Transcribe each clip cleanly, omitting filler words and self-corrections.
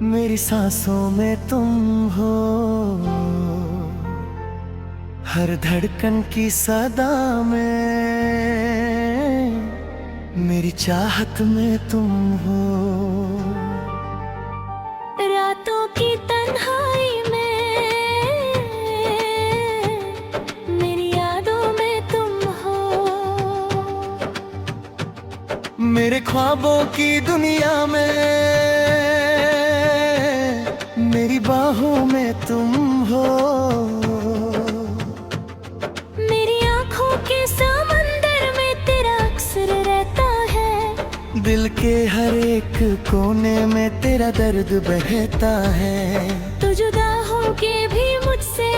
मेरी सांसों में तुम हो, हर धड़कन की सदा में, मेरी चाहत में तुम हो। रातों की तन्हाई में, मेरी यादों में तुम हो। मेरे ख्वाबों की दुनिया में, मेरी बाहों में तुम हो। मेरी आँखों के समंदर में तेरा अक्सर रहता है। दिल के हर एक कोने में तेरा दर्द बहता है। तू जुदा होके भी मुझसे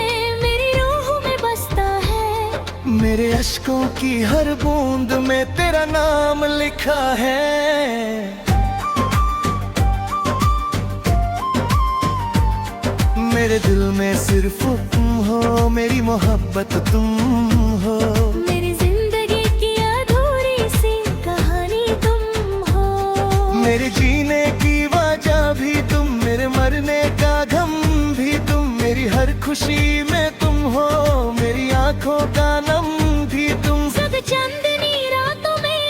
मेरी रूह में बसता है। मेरे अश्कों की हर बूंद में तेरा नाम लिखा है। मेरे दिल में सिर्फ तुम हो, मेरी मोहब्बत तुम हो। मेरी जिंदगी की अधूरी सी कहानी तुम हो। मेरे जीने की वजह भी तुम, मेरे मरने का गम भी तुम। मेरी हर खुशी में तुम हो, मेरी आंखों का नम भी तुम। जब चांदनी रातों में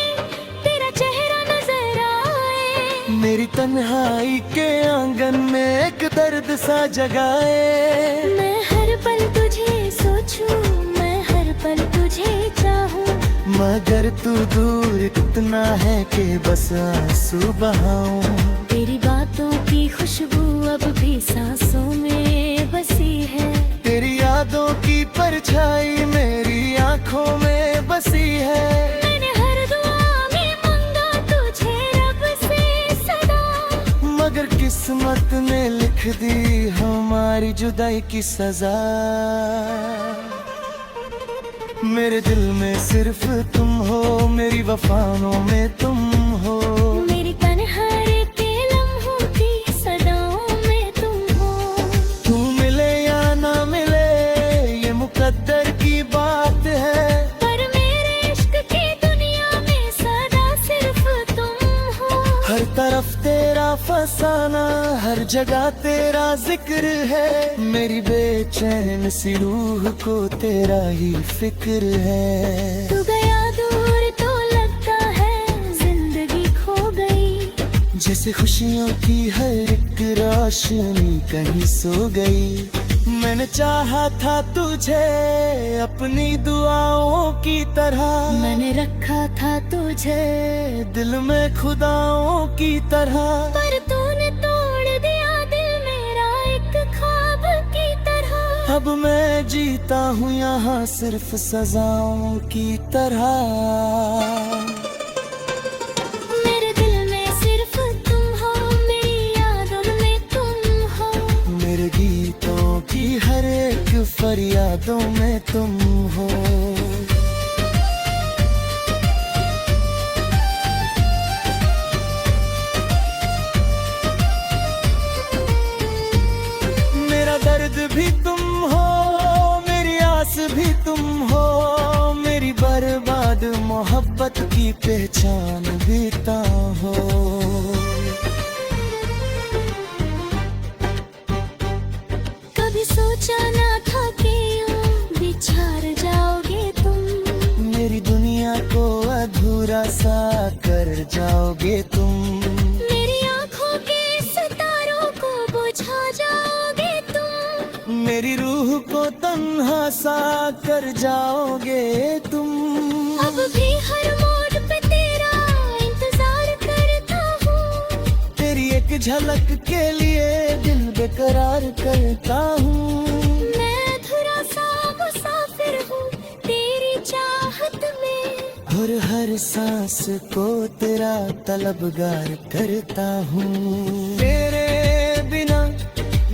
तेरा चेहरा नजर आए, मेरी तन्हाई के आंगन में एक दर्द सा जगाए। मैं हर पल तुझे सोचूं, मैं हर पल तुझे चाहूं। मगर तू दूर इतना है कि बस आंसू बहाऊं। तेरी बातों की खुशबू अब भी सांसों में बसी है। तेरी यादों की परछाई मेरी आंखों में बसी है। मैंने हर दुआ में मांगा तुझे रब से सदा, मगर किस्मत ने लिख दी हमारी जुदाई की सजा। मेरे दिल में सिर्फ तुम हो, मेरी वफाओं में तुम हो। मेरी तन्हाई के लम्हों की सदाओं में तुम हो। तू मिले या ना मिले ये मुकद्दर की बात है, पर मेरे इश्क की दुनिया में सदा सिर्फ तुम हो। हर तरफ तेरा फसाना, हर जगह तेरा जिक्र है। मेरी बेचैन सी रूह को तेरा ही फिक्र है। तू गया दूर तो लगता है जिंदगी खो गई। जैसे खुशियों की हर एक रोशनी कहीं सो गई। मैंने चाहा था तुझे अपनी दुआओं की तरह। मैंने रखा था तुझे दिल में खुदाओं की तरह। पर तूने तोड़ दिया दिल मेरा एक ख्वाब की तरह। अब मैं जीता हूँ यहाँ सिर्फ सजाओं की तरह। मेरे दिल में सिर्फ तुम हो, मेरी यादों में तुम हो। मेरे गीतों की हर एक फरियादों में तुम हो। मेरा दर्द भी तुम हो, मेरी आस भी तुम हो। मेरी बर्बाद मोहब्बत की पहचान भी ता हो। कभी सोचा ना था कि यूं बिछड़ जाओगे तुम। मेरी दुनिया को अधूरा सा कर जाओगे तुम। मेरी आँखों के सितारों को बुझा जाओगे तुम। मेरी रूह को तन्हा सा कर जाओगे तुम। अब भी हर मोड़ पे तेरा इंतजार करता हूँ। तेरी एक झलक के लिए दिल बेकरार करता हूँ। मैं अधूरा सा मुसाफिर हूँ तेरी चाहत में। और हर सांस को तेरा तलबगार करता हूँ। तेरे बिना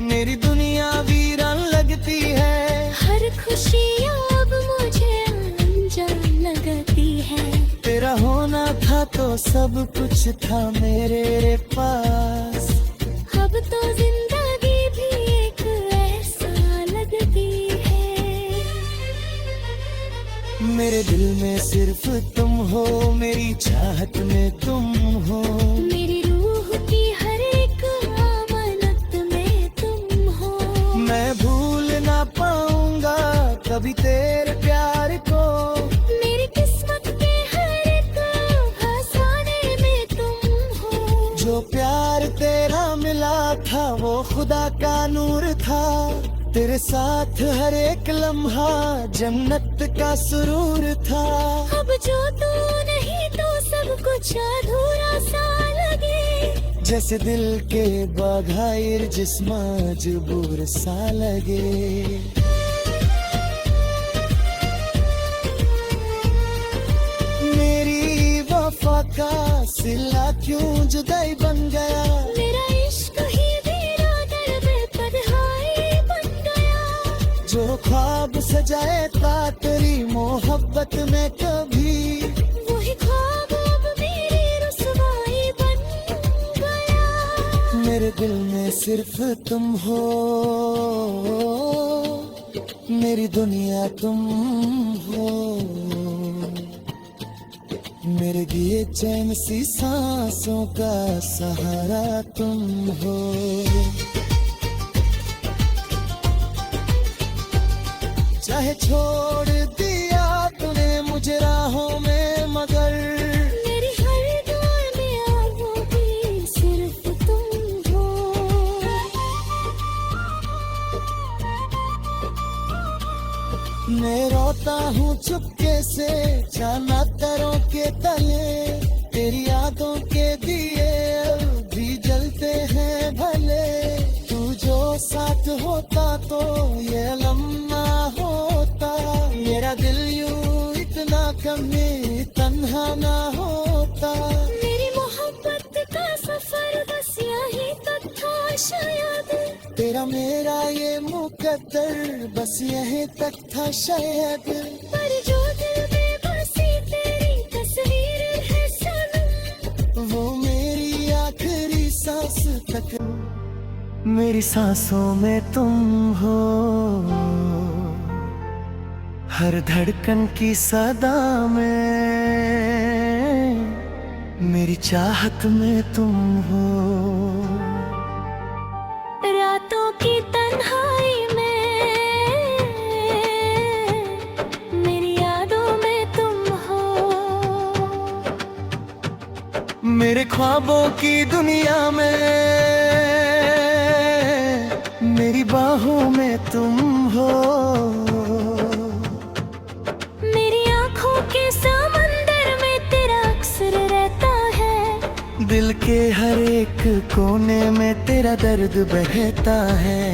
मेरी दुनिया वीरान लगती है। हर खुशी अब मुझे अनजान लगती है। तेरा होना था तो सब कुछ था मेरे पास। अब तो जिंदगी भी एक ऐसा लगती है। मेरे दिल में सिर्फ तुम हो, मेरी चाहत में तुम हो। मेरी रूह की हर एक अमानत कभी तेरे प्यार को। मेरी किस्मत के हर एक फसाने में तुम हो। जो प्यार तेरा मिला था वो खुदा का नूर था। तेरे साथ हर एक लम्हा जन्नत का सुरूर था। अब जो तू नहीं तो सब कुछ अधूरा सा लगे। जैसे दिल के बगैर जिस्म मजबूर सा लगे। मेरी वफा का सिला क्यों जुदाई बन गया। मेरा इश्क ही बिरादर बेपरवाही बन गया। जो ख्वाब सजाए था तेरी मोहब्बत में कभी, वही ख्वाब अब मेरी रुसवाई बन गया। मेरे दिल में सिर्फ तुम हो। मेरी दुनिया तुम हो। मेरे लिए चैन सी सांसों का सहारा तुम हो। चाहे छोड़ दिया तूने मुझे राहों में, मगर मेरी हर दुआ में आओगी सिर्फ तुम हो। मैं रोता हूँ चुपके से चांदरों के तले। तेरी यादों के दिए भी जलते हैं भले। तू जो साथ होता तो ये लम्हा होता। मेरा दिल यूं इतना कभी तन्हा ना होता। मेरी मोहब्बत का सफर बस यही तक था शायद। तेरा मेरा ये मुकद्दर बस यहीं तक था शायद। पर जो दिल में बसी तेरी तस्वीर है सनम, वो मेरी आखिरी सांस तक। मेरी सांसों में तुम हो। हर धड़कन की सदा में मेरी चाहत में तुम हो। रातों की तन्हाई में मेरी यादों में तुम हो। मेरे ख्वाबों की दुनिया में मेरी बाहों में तुम हो। मेरी आंखों के समंदर में तेरा अक्सर रहता है। दिल के हर एक कोने में तेरा दर्द बहता है।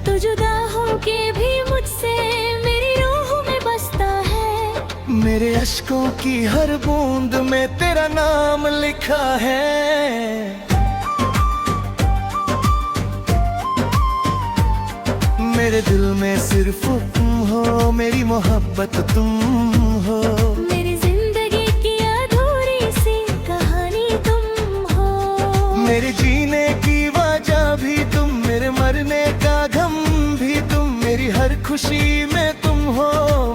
तू जुदा होके भी मुझसे मेरी रूह में बसता है। मेरे अश्कों की हर बूंद में तेरा नाम लिखा है। मेरे दिल में सिर्फ तुम हो। मेरी मोहब्बत तुम हो। मेरी जिंदगी की अधूरी सी कहानी तुम हो। मेरे जीने की वजह भी तुम, मेरे मरने का गम भी तुम। मेरी हर खुशी में तुम हो।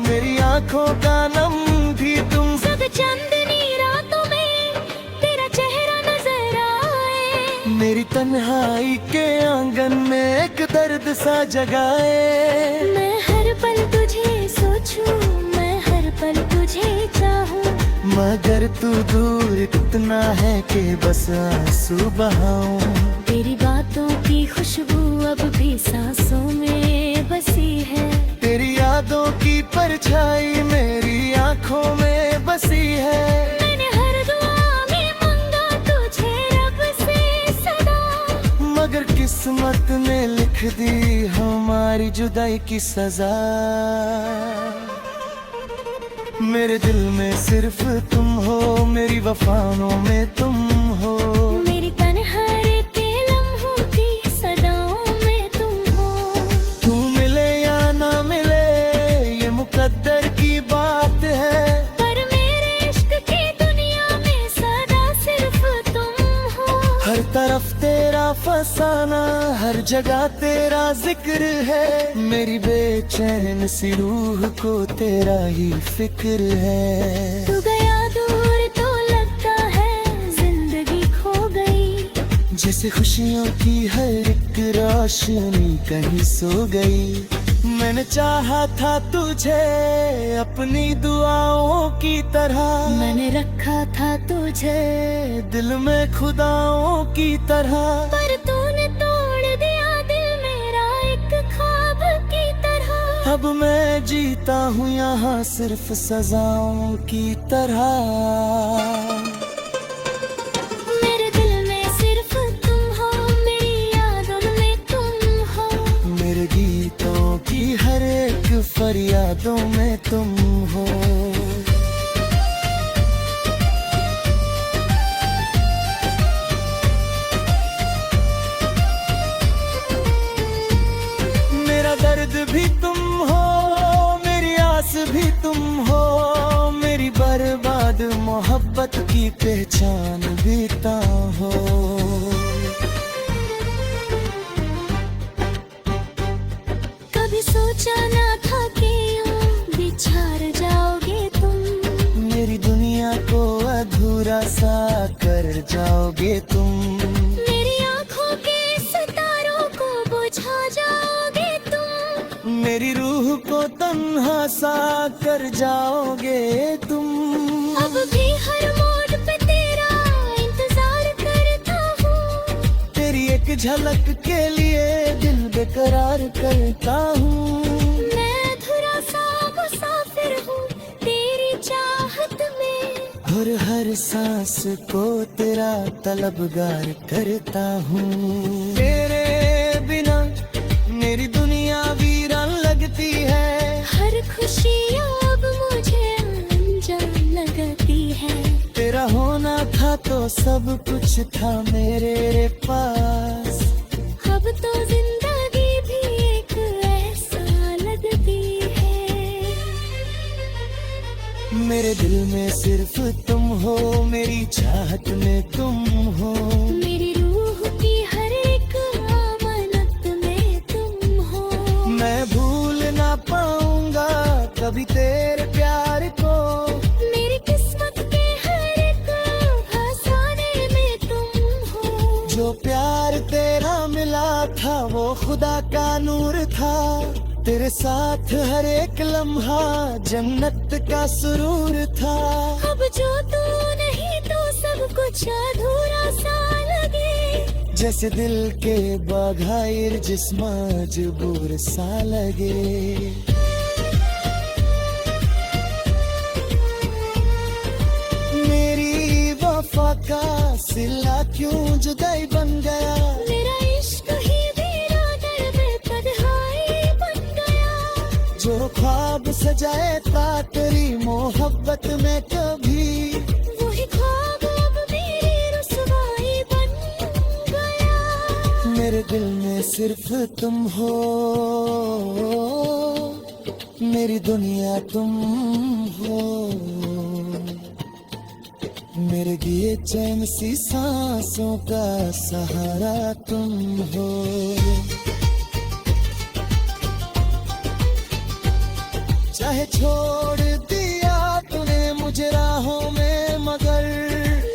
मेरी आंखों का नम भी तुम। सब चांदनी रातों में तेरा चेहरा नजर आए। मेरी तन्हाई के आंगन में एक दर्द सा जगाए। मैं हर पल तुझे सोचूं, मैं हर पल तुझे चाहूं। मगर तू दूर इतना है कि बस आंसू बहाऊं। तेरी बातों की खुशबू अब भी सांसों में बसी है। तेरी यादों की परछाई मेरी आंखों में बसी है। मैंने हर दुआ में मांगा तुझे रब से सदा, मगर किस्मत ने लिख दी हमारी जुदाई की सजा। मेरे दिल में सिर्फ तुम हो। मेरी वफाओं में तुम हो। मेरी तन्हाई के लम्हों की सदाओं में तुम हो। तू मिले या ना मिले ये मुकद्दर की बात है। पर मेरे इश्क की दुनिया में सदा सिर्फ तुम हो। हर तरफ तेरा फसाना, हर जगह तेरा जिक्र है। मेरी बेचैन सी रूह को तेरा ही फिक्र है। तू गया दूर तो लगता है जिंदगी खो गई। जैसे खुशियों की हर एक रोशनी कहीं सो गई। मैंने चाहा था तुझे अपनी दुआओं की तरह, मैंने रखा था तुझे दिल में खुदाओं की तरह। पर तूने तोड़ दिया दिल मेरा एक ख्वाब की तरह। अब मैं जीता हूँ यहाँ सिर्फ सजाओं की तरह। मेरे दिल में सिर्फ तुम हो, मेरी यादों में तुम हो, मेरे गीतों की हर एक फरियादों में तुम हो। मेरा दर्द भी तुम हो, मेरी आस भी तुम हो, मेरी बर्बाद मोहब्बत की पहचान भी ता हो। कभी सोचा ना था कि यूं बिछड़ जाओगे तुम, मेरी दुनिया को अधूरा सा कर जाओगे तुम। मेरी आंखों के सितारों को बुझा जाओगे तुम, मेरी रूह को तन्हा सा कर जाओगे तुम। अब भी हर मोड़ पे तेरा इंतजार करता हूँ, तेरी एक झलक के लिए दिल बेकरार करता हूँ। मैं अधूरा सा मुसाफिर हूँ तेरी चाहत में, और हर सांस को तेरा तलबगार करता हूँ। तेरे बिना मेरी दुनिया वीरान लगती है, हर खुशी अब मुझे अनजान लगती है। तेरा होना था तो सब कुछ था मेरे पास। अब तो जिंदगी भी एक ऐसा लगती है। मेरे दिल में सिर्फ तुम हो, मेरी चाहत में तुम हो, मेरी रूह की हर एक अमानत में तुम हो। मैं भूल ना पाऊंगा कभी तेरे प्यार को, मेरी किस्मत के हर एक फसाने में तुम हो। जो प्यार तेरा मिला था वो खुदा का नूर था। तेरे साथ हर एक लम्हा जन्नत का सुरूर था। अब जो तू नहीं तो सब कुछ अधूरा सा लगे, जैसे दिल के बगैर जिस्म मजबूर सा लगे। मेरी वफा का सिला क्यों जुदाई बन गया, मेरा इश्क ही बिरादर में तन्हाई बन गया। जो ख्वाब सजाए था तेरी मोहब्बत में कभी, वही ख्वाब अब मेरी रुसवाई बन गया। मेरे दिल में सिर्फ तुम हो, मेरी दुनिया तुम हो, मेरे दिए चैन सी सांसों का सहारा तुम हो। चाहे छोड़ दिया तूने मुझे राहों में, मगर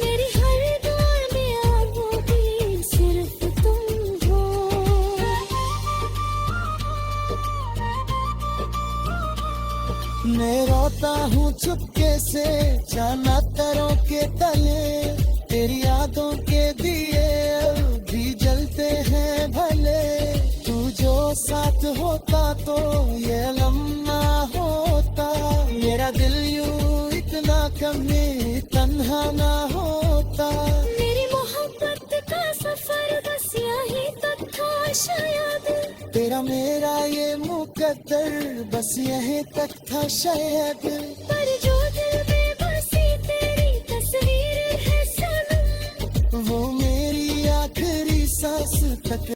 मेरी हर दुआ में अब भी सिर्फ तुम हो। मैं रोता हूँ चुपके से जाना तारों के तले, तेरी यादों के दिए भी जलते हैं भले। तू जो साथ होता तो ये लम्हा होता, मेरा दिल यूं इतना कभी तन्हा ना होता। मेरी मोहब्बत का सफर बस यही तक था शायद, तेरा मेरा ये मुकद्दर बस यहीं तक था शायद। पर जो दिल में बसी तेरी तस्वीर है सनम, वो मेरी आखिरी सांस तक,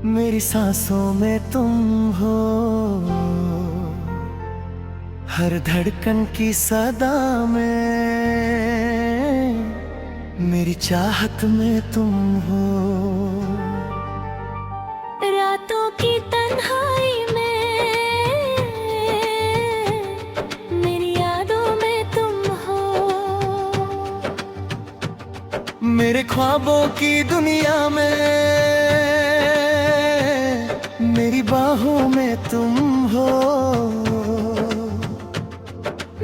मेरी सांसों में तुम हो, हर धड़कन की सदा में, मेरी चाहत में तुम हो। रातों की तन्हाई में मेरी यादों में तुम हो। मेरे ख्वाबों की दुनिया में मेरी बात बाहों में तुम हो।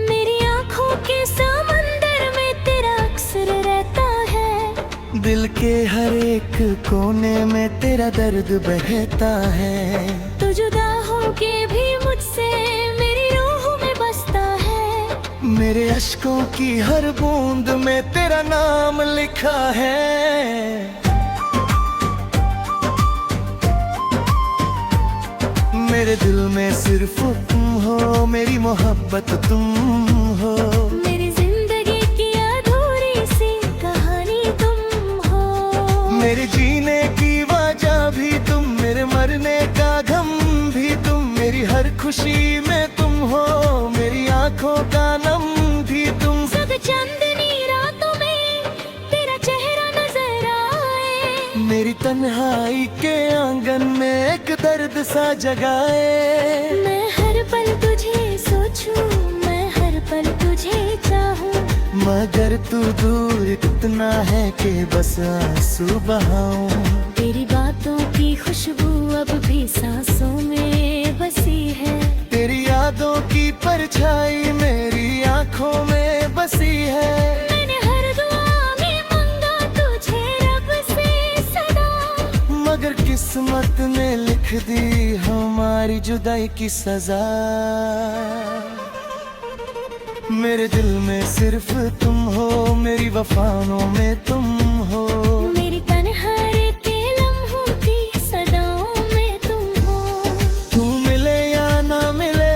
मेरी आंखों के समंदर में तेरा अक्सर रहता है। दिल के हर एक कोने में तेरा दर्द बहता है। तू जुदा होके भी मुझसे मेरी रूह में बसता है। मेरे अश्कों की हर बूंद में तेरा नाम लिखा है। मेरे दिल में सिर्फ तुम हो, मेरी मोहब्बत तुम हो। मेरी जिंदगी की अधूरी सी कहानी तुम हो। मेरे जीने की वजह भी तुम, मेरे मरने का गम भी तुम। मेरी हर खुशी में तुम हो, मेरी आंखों का नम भी तुम। सब चांदनी रातों में तेरा चेहरा नजर आए। मेरी तन्हाई के आंगन में एक दर्द सा जगाए। मैं हर पल तुझे सोचूं, मैं हर पल तुझे चाहूं। मगर तू दूर इतना है कि बस आंसू बहाऊं। तेरी बातों की खुशबू अब भी सांसों में बसी है। तेरी यादों की परछाई मेरी आंखों में बसी है। मैंने हर दुआ में मांगा तुझे रब से सदा। मगर किस्मत ने लिख दी हमारी जुदाई की सजा। मेरे दिल में सिर्फ तुम हो, मेरी वफाओं में तुम हो। मेरी तन्हाई के लम्हों की सदाओं में तुम हो। तू मिले या ना मिले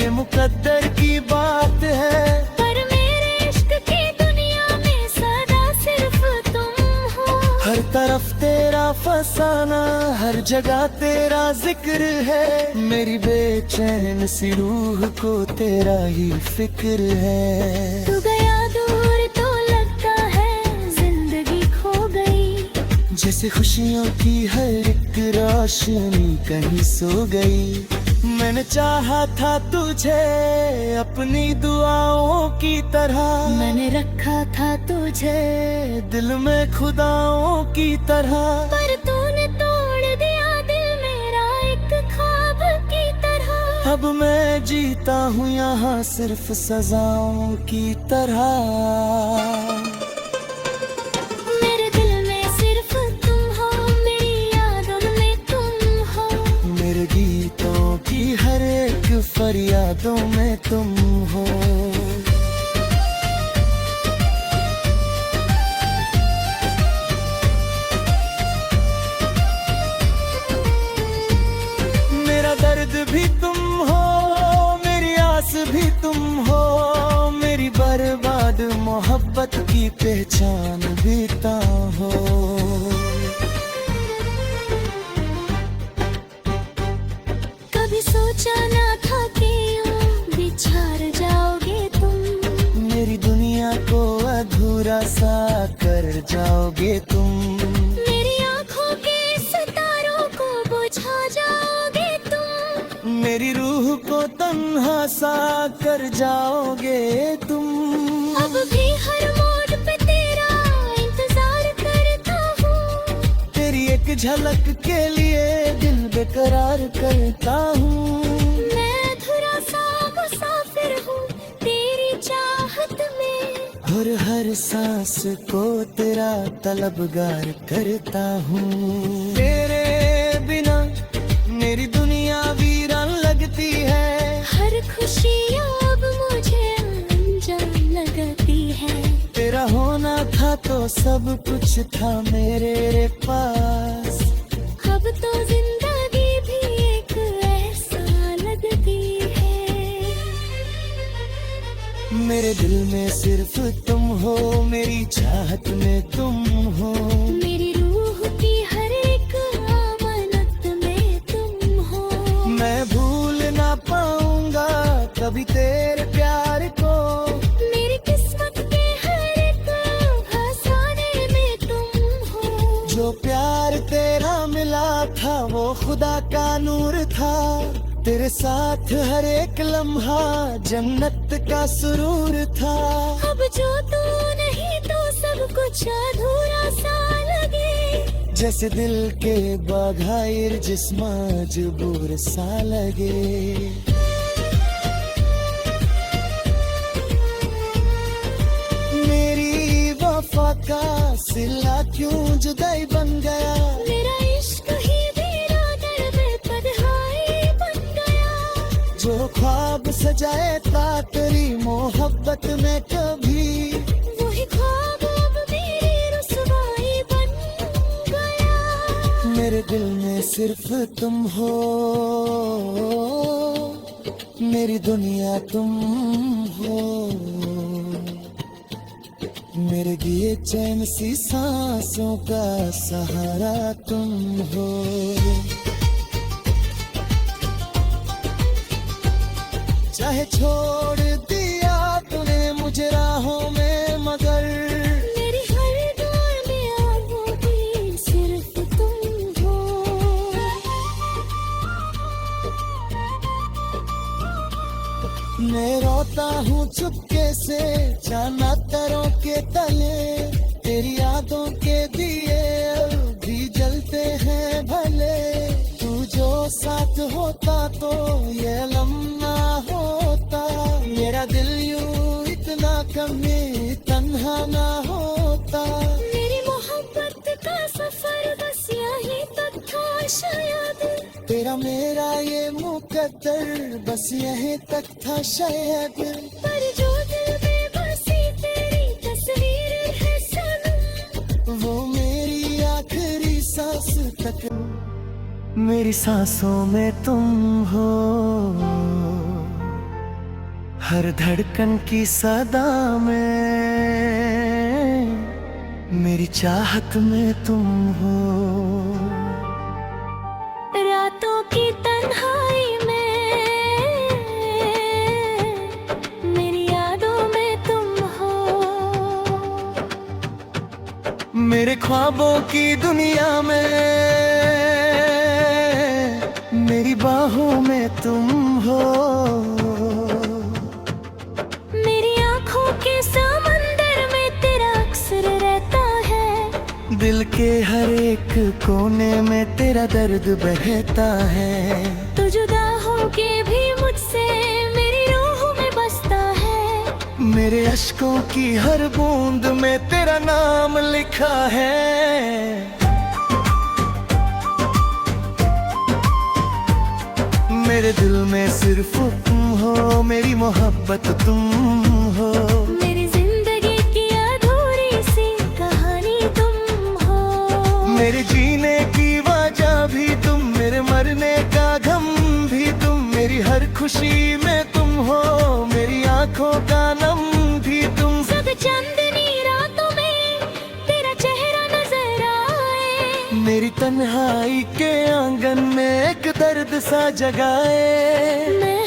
ये मुकद्दर की बात है। पर मेरे इश्क की दुनिया में सदा सिर्फ तुम हो। हर तरफ तेरा फसाना, हर जगह तेरा जिक्र है। मेरी बेचैन सी रूह को तेरा ही फिक्र है। तू गया दूर तो लगता है जिंदगी खो गई। जैसे खुशियों की हर एक रोशनी कहीं सो गई। मैंने चाहा था तुझे अपनी दुआओं की तरह। मैंने रखा था तुझे दिल में खुदाओं की तरह। पर तूने तोड़ दिया दिल मेरा एक ख्वाब की तरह। अब मैं जीता हूँ यहाँ सिर्फ सजाओं की तरह। मेरे दिल में सिर्फ तुम हो, मेरी यादों में तुम हो। मेरे गीतों की हर एक फरियादों में तुम हो। मेरा दर्द भी तुम हो, मेरी आस भी तुम हो। मेरी बर्बाद मोहब्बत की पहचान भी तुम हो। कभी सोचा ना था कि यूं बिछड़ जाओगे तुम। मेरी दुनिया को अधूरा सा कर जाओगे तुम। मेरी आंखों के सितारों को बुझा जाओगे तुम। मेरी रूह को तन्हा सा कर जाओगे तुम। अब भी हर मोड़ पे तेरा इंतजार करता हूँ। तेरी एक झलक के लिए दिल बेकरार करता हूँ। मैं अधूरा सा मुसाफिर हूँ तेरी चाहत में। और हर सांस को तेरा तलबगार करता हूँ। तेरे बिना मेरी दुनिया वीरान लगती है। हर खुशी अब मुझे अनजान लगती है। तेरा होना था तो सब कुछ था मेरे पास। अब तो जिंदगी भी एक ऐसा लगती है। मेरे दिल में सिर्फ तुम हो, मेरी चाहत में तुम हो। मेरी रूह की हर एक अमानत में तुम हो। मैं भूल ना पाऊंगा कभी तेरे प्यार को। मेरी किस्मत के हर एक फसाने में तुम हो। जो प्यार तेरा मिला था वो खुदा का नूर था। तेरे साथ हर एक लम्हा जन्नत का सुरूर था। अब जो तू नहीं तो सब कुछ अधूरा सा लगे। जैसे दिल के बाघायर जिस्म मजबूर सा लगे। मेरी वफा का सिला क्यों जुदाई बन गया। मेरा इश्क ही बिरादर में तन्हाई बन गया। जो ख्वाब सजाए था तेरी मोहब्बत में कभी, वही ख्वाब अब मेरी रुसवाई बन गया। मेरे दिल में सिर्फ तुम हो, मेरी दुनिया तुम हो। मेरे लिए चैन सी सांसों का सहारा तुम हो। चाहे छोड़ दिया तूने मुझे राहों में, मगर मेरी हर दौर में आगोगी सिर्फ तुम हो। मैं रोता हूँ चुपके से जाना तारों के तले। तेरी यादों के दिए भी जलते हैं भले। तू जो साथ होता तो ये लम्हा होता। मेरा दिल यूं इतना कभी तन्हा ना होता। मेरी मोहब्बत का सफर बस यहीं तक था शायद। तेरा मेरा ये मुकद्दर बस यहीं तक था शायद। पर जो दिल में बसी तेरी तस्वीर है सनम, वो मेरी आखिरी सांस तक। मेरी सांसों में तुम हो, हर धड़कन की सदा में। मेरी चाहत में तुम हो, रातों की तन्हाई में। मेरी यादों में तुम हो। मेरे ख्वाबों की दुनिया में। मेरी बाहों में तुम हो, मेरी आंखों के समंदर में तेरा अक्सर रहता है। दिल के हर एक कोने में तेरा दर्द बहता है। तू जुदा होके भी मुझसे मेरी रूह में बसता है। मेरे अश्कों की हर बूंद में तेरा नाम लिखा है। मेरे दिल में सिर्फ तुम हो, मेरी मोहब्बत तुम हो। मेरी जिंदगी की अधूरी सी कहानी तुम हो। मेरे जीने की वजह भी तुम, मेरे मरने का गम भी तुम। मेरी हर खुशी में तुम हो, मेरी आंखों का नम भी तुम। सब चांदनी रातों में तेरा चेहरा नजर आए। मेरी तन्हाई के आंगन में एक दर्द सा जगाए। मैं